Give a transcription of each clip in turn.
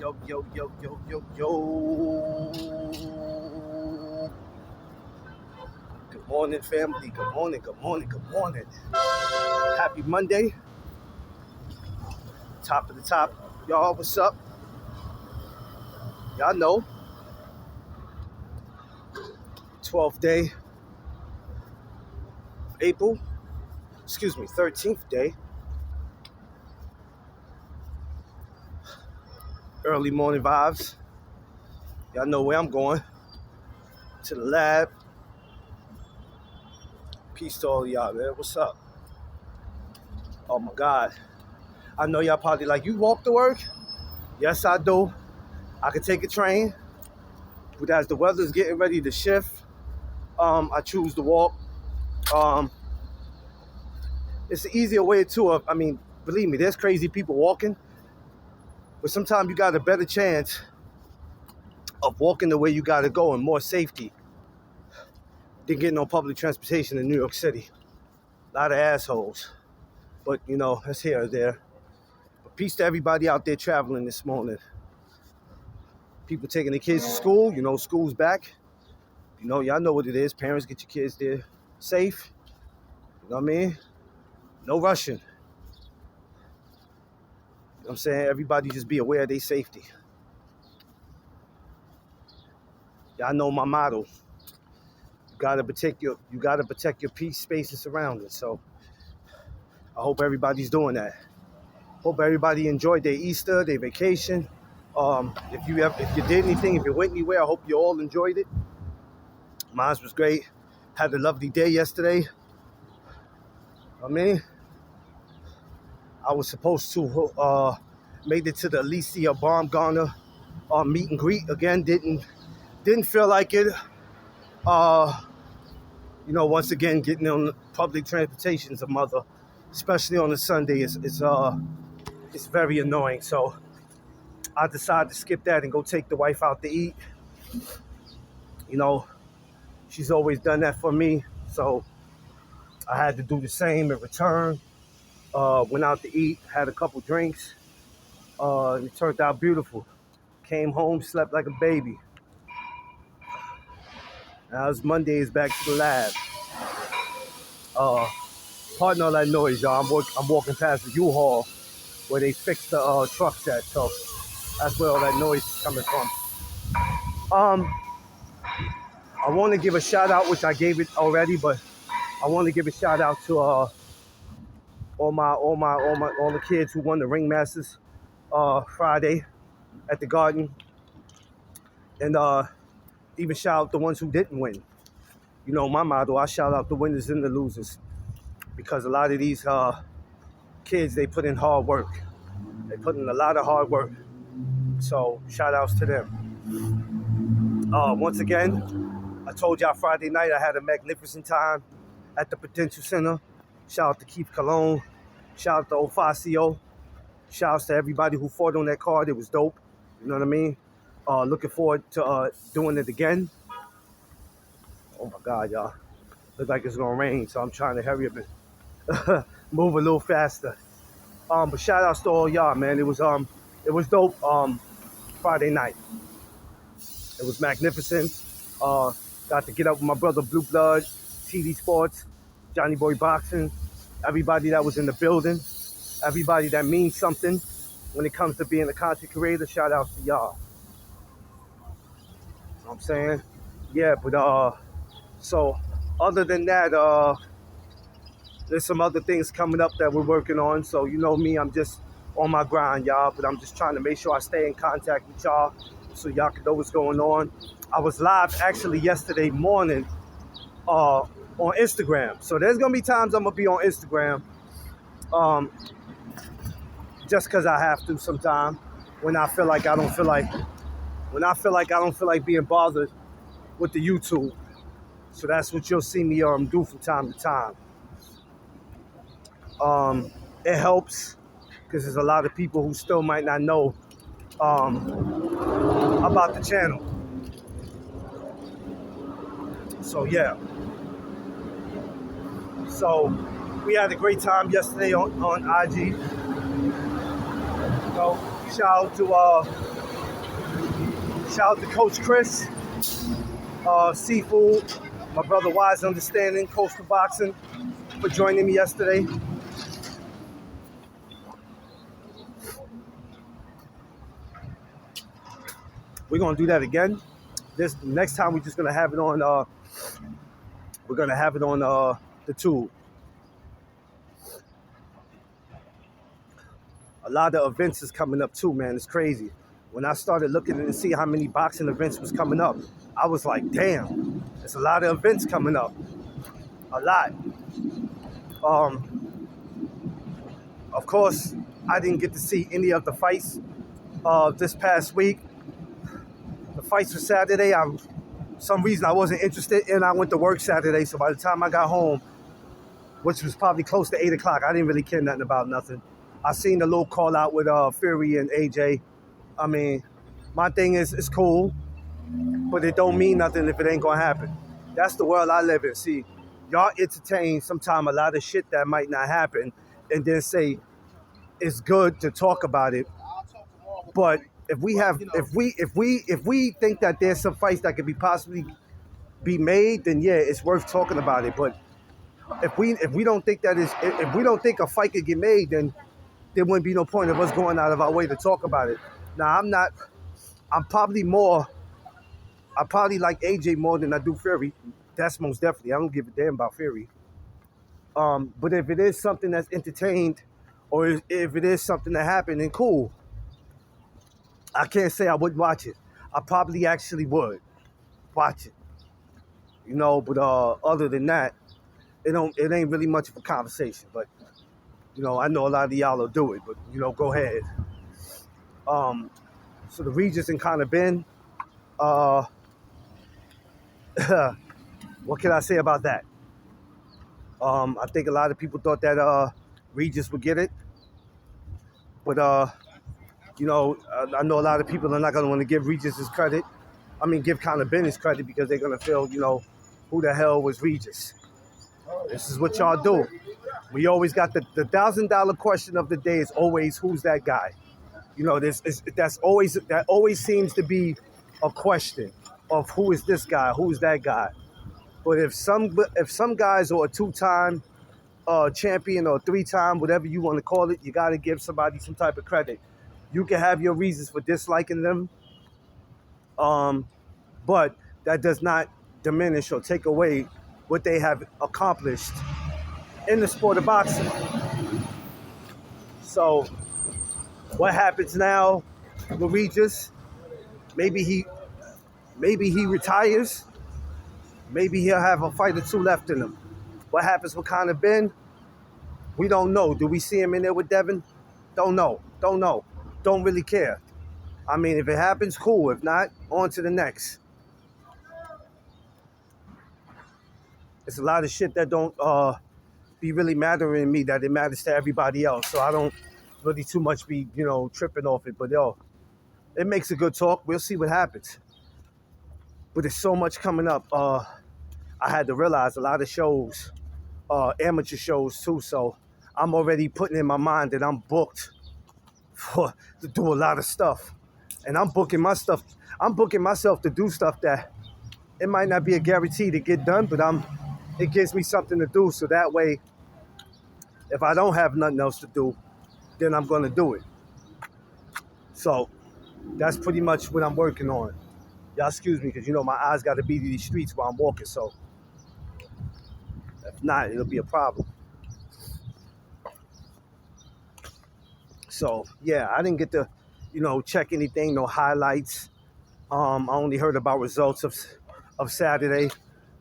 Yo, yo, yo, yo, yo, yo. Good morning, family. Good morning, good morning, good morning. Happy Monday. Top of the top. Y'all, what's up? Y'all know. 12th day of April. 13th day. Early morning vibes. Y'all know where I'm going. To the lab. Peace to all y'all, man. What's up? Oh my God. I know y'all probably like, you walk to work? Yes, I do. I can take a train. But as the weather's getting ready to shift, I choose to walk. It's an easier way to, believe me, there's crazy people walking, but sometimes you got a better chance of walking the way you got to go and more safety than getting on public transportation in New York City. A lot of assholes, but that's here or there. But peace to everybody out there traveling this morning. People taking their kids to school, school's back. Y'all know what it is. Parents, get your kids there safe. You know what I mean? No rushing. You know what I'm saying? Everybody just be aware of their safety. Y'all know my motto. You gotta protect your peace, space, and surroundings. So I hope everybody's doing that. Hope everybody enjoyed their Easter, their vacation. If you did anything, if you went anywhere, I hope you all enjoyed it. Mine was great. Had a lovely day yesterday. I was supposed to made it to the Alicia Baumgartner meet and greet again. Didn't feel like it. Once again, getting on public transportation is a mother, especially on a Sunday. It's very annoying. So I decided to skip that and go take the wife out to eat. She's always done that for me, so I had to do the same in return. Went out to eat, had a couple drinks. It turned out beautiful. Came home, slept like a baby. Now it's Mondays, back to the lab. Pardon all that noise, y'all. I'm walking past the U-Haul where they fixed the trucks at, so that's where all that noise is coming from. I want to give a shout out, which I gave it already, but I want to give a shout out to all the kids who won the Ringmasters Friday at the Garden, and even shout out the ones who didn't win. My motto, I shout out the winners and the losers, because a lot of these kids, they put in hard work. They put in a lot of hard work. So shout outs to them. Once again, I told y'all Friday night I had a magnificent time at the Prudential Center. Shout out to Keith Cologne. Shout out to Ofacio. Shout out to everybody who fought on that card. It was dope. You know what I mean? Looking forward to doing it again. Oh my God, y'all. Looks like it's gonna rain, so I'm trying to hurry up and move a little faster. But shout outs to all y'all, man. It was dope Friday night. It was magnificent. Got to get up with my brother Blue Blood, TD Sports, Johnny Boy Boxing, everybody that was in the building, everybody that means something when it comes to being a content creator. Shout outs to y'all. You know what I'm saying? Yeah, but so other than that, there's some other things coming up that we're working on. So you know me, I'm just on my grind, y'all, but I'm just trying to make sure I stay in contact with y'all so y'all can know what's going on. I was live actually yesterday morning on Instagram. So there's gonna be times I'm gonna be on Instagram, just because I have to sometime when I feel like I don't feel like being bothered with the YouTube. So that's what you'll see me do from time to time. It helps because there's a lot of people who still might not know about the channel. So yeah. So we had a great time yesterday on IG. Shout out to Shout out to Coach Chris, Seafood, my brother Wise Understanding, Coastal Boxing, for joining me yesterday. We're gonna do that again. This next time we're just gonna have it on. We're gonna have it on the tube. A lot of events is coming up too, man. It's crazy. When I started looking to see how many boxing events was coming up, I was like, damn, there's a lot of events coming up. A lot. Of course, I didn't get to see any of the fights this past week. The fights for Saturday, some reason I wasn't interested, and I went to work Saturday, so by the time I got home, which was probably close to 8 o'clock, I didn't really care nothing about nothing. I seen the little call out with Fury and AJ. I mean, my thing is, it's cool, but it don't mean nothing if it ain't gonna happen. That's the world I live in. See, y'all entertain sometimes a lot of shit that might not happen, and then say it's good to talk about it. But if we think that there's some fights that could be possibly be made, then yeah, it's worth talking about it. But if we don't think if we don't think a fight could get made, then there wouldn't be no point of us going out of our way to talk about it. Now, I probably like AJ more than I do Fury. That's most definitely. I don't give a damn about Fury. But if it is something that's entertained, or if it is something that happened, then cool. I can't say I wouldn't watch it. I probably actually would watch it. But other than that, it ain't really much of a conversation. But I know a lot of y'all will do it, but go ahead. So the Regis and Conor Benn, what can I say about that? I think a lot of people thought that Regis would get it, but I know a lot of people are not going to want to give Regis his credit. I mean, give Conor Benn his credit, because they're going to feel, who the hell was Regis? This is what y'all do. We always got the $1,000 question of the day is always, who's that guy? That always seems to be a question of who is this guy, who's that guy. But if some guys are a 2-time champion or 3-time, whatever you want to call it, you got to give somebody some type of credit. You can have your reasons for disliking them, but that does not diminish or take away what they have accomplished in the sport of boxing. So what happens now with Regis? Maybe he retires. Maybe he'll have a fight or two left in him. What happens with Conor Benn? We don't know. Do we see him in there with Devin? Don't know. Don't really care. I mean, if it happens, cool. If not, on to the next. It's a lot of shit that don't be really mattering to me, that it matters to everybody else. So I don't really too much be, tripping off it. But it makes a good talk. We'll see what happens. But there's so much coming up. I had to realize a lot of shows, amateur shows too. So I'm already putting in my mind that I'm booked to do a lot of stuff. And I'm booking myself to do stuff that it might not be a guarantee to get done, but it gives me something to do. So that way, if I don't have nothing else to do, then I'm going to do it. So that's pretty much what I'm working on. Y'all excuse me, because my eyes got to be to these streets while I'm walking. So if not, it'll be a problem. So yeah, I didn't get to, check anything, no highlights. I only heard about results of Saturday.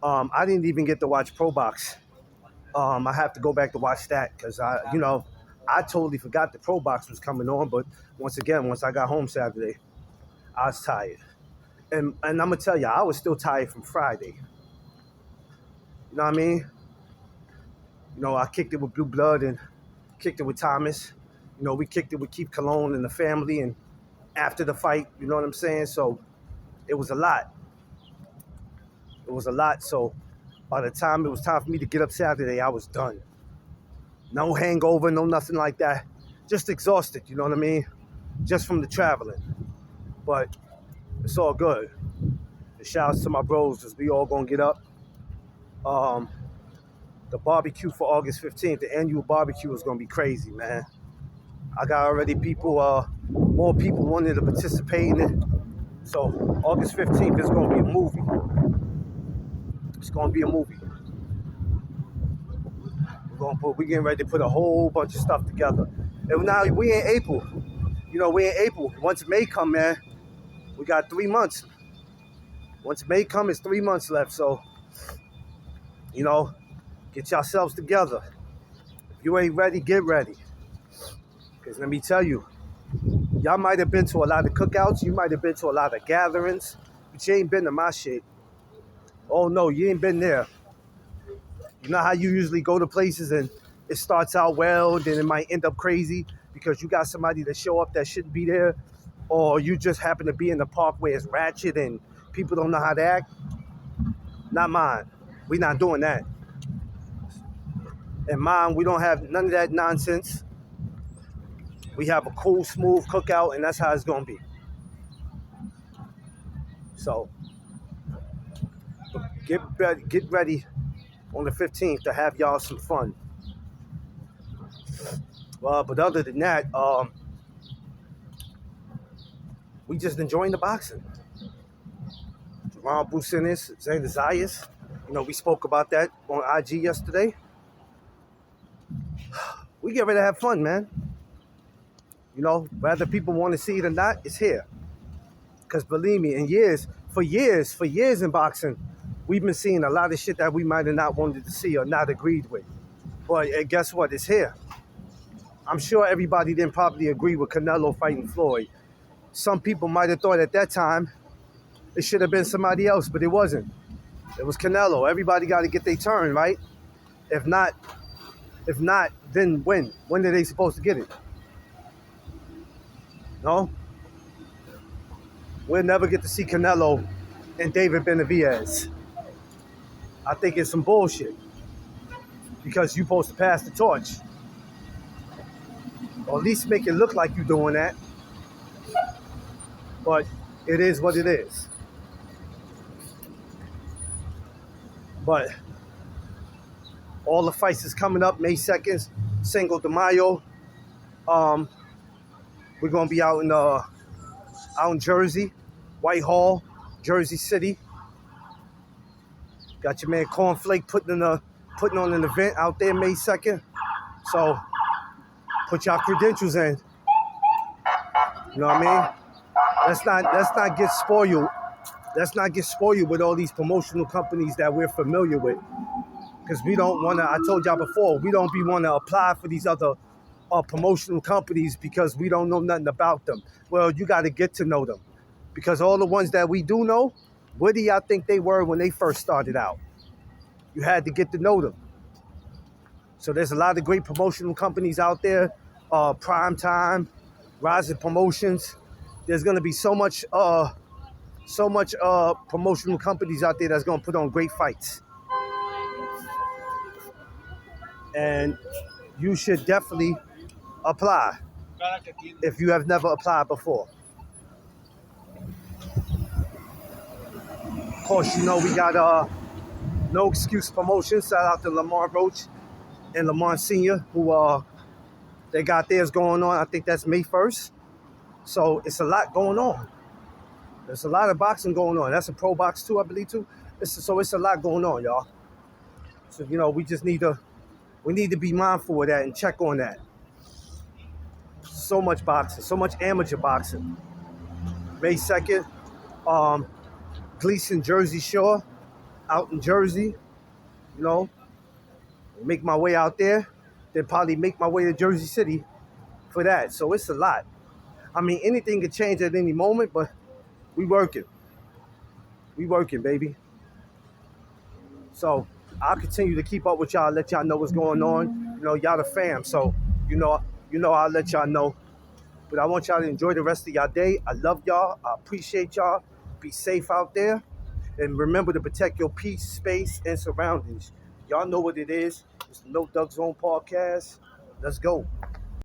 I didn't even get to watch Pro Box. I have to go back to watch that, because I totally forgot the Pro Box was coming on. But once I got home Saturday, I was tired. And I'm going to tell you, I was still tired from Friday. You know what I mean? I kicked it with Blue Blood and kicked it with Thomas. We kicked it with Keith Cologne and the family, and after the fight, you know what I'm saying? So it was a lot. So by the time it was time for me to get up Saturday, I was done. No hangover, no nothing like that. Just exhausted, you know what I mean? Just from the traveling. But It's all good. And shout outs to my bros as we all gonna get up. Um, the barbecue for August 15th, the annual barbecue is gonna be crazy, man. I got already more people wanting to participate in it. So August 15th is gonna be a movie. It's gonna be a movie. We're getting ready to put a whole bunch of stuff together. And now we in April. We in April. Once May come, man, we got 3 months. Once May come, it's 3 months left. So, get yourselves together. If you ain't ready, get ready. Because let me tell you, y'all might have been to a lot of cookouts. You might have been to a lot of gatherings. But you ain't been to my shit. Oh, no, you ain't been there. You know how you usually go to places and it starts out well, then it might end up crazy because you got somebody that show up that shouldn't be there, or you just happen to be in the park where it's ratchet and people don't know how to act. Not mine. We not doing that. In mine, we don't have none of that nonsense. We have a cool, smooth cookout, and that's how it's gonna be. So get ready on the 15th to have y'all some fun. But other than that, we just enjoying the boxing. Ron Businis, Zane Zayas. We spoke about that on IG yesterday. We get ready to have fun, man. Whether people want to see it or not, it's here. Because believe me, for years in boxing, we've been seeing a lot of shit that we might have not wanted to see or not agreed with. But guess what? It's here. I'm sure everybody didn't probably agree with Canelo fighting Floyd. Some people might have thought at that time it should have been somebody else, but it wasn't. It was Canelo. Everybody got to get their turn, right? If not, then when? When are they supposed to get it? No? We'll never get to see Canelo and David Benavidez. I think it's some bullshit. Because you're supposed to pass the torch. Or at least make it look like you're doing that. But it is what it is. But all the fights is coming up May 2nd, Cinco de Mayo. We're gonna be out in Jersey, Whitehall, Jersey City. Got your man Cornflake putting on an event out there May 2nd. So put y'all credentials in. You know what I mean? Let's not get spoiled. Let's not get spoiled with all these promotional companies that we're familiar with. Because we don't want to, I told y'all before, we don't want to apply for these other promotional companies because we don't know nothing about them. Well, you got to get to know them. Because all the ones that we do know, what do y'all think they were when they first started out? You had to get to know them. So there's a lot of great promotional companies out there. Prime Time, Rising Promotions. There's going to be so much promotional companies out there that's going to put on great fights. And you should definitely apply if you have never applied before. Of course, we got No Excuse Promotions. Shout out to Lamar Roach and Lamar Sr., who they got theirs going on. I think that's May 1st. So it's a lot going on. There's a lot of boxing going on. That's a pro box too, I believe too. So it's a lot going on, y'all. So we just need to be mindful of that and check on that. So much boxing, so much amateur boxing. May 2nd, Gleason Jersey Shore, out in Jersey. Make my way out there. Then probably make my way to Jersey City for that. So it's a lot. I mean, anything could change at any moment, but we working. We working, baby. So I'll continue to keep up with y'all, let y'all know what's going on. Y'all the fam, so I'll let y'all know. But I want y'all to enjoy the rest of y'all day. I love y'all. I appreciate y'all. Be safe out there. And remember to protect your peace, space, and surroundings. Y'all know what it is. It's the No Doug Zone Podcast. Let's go.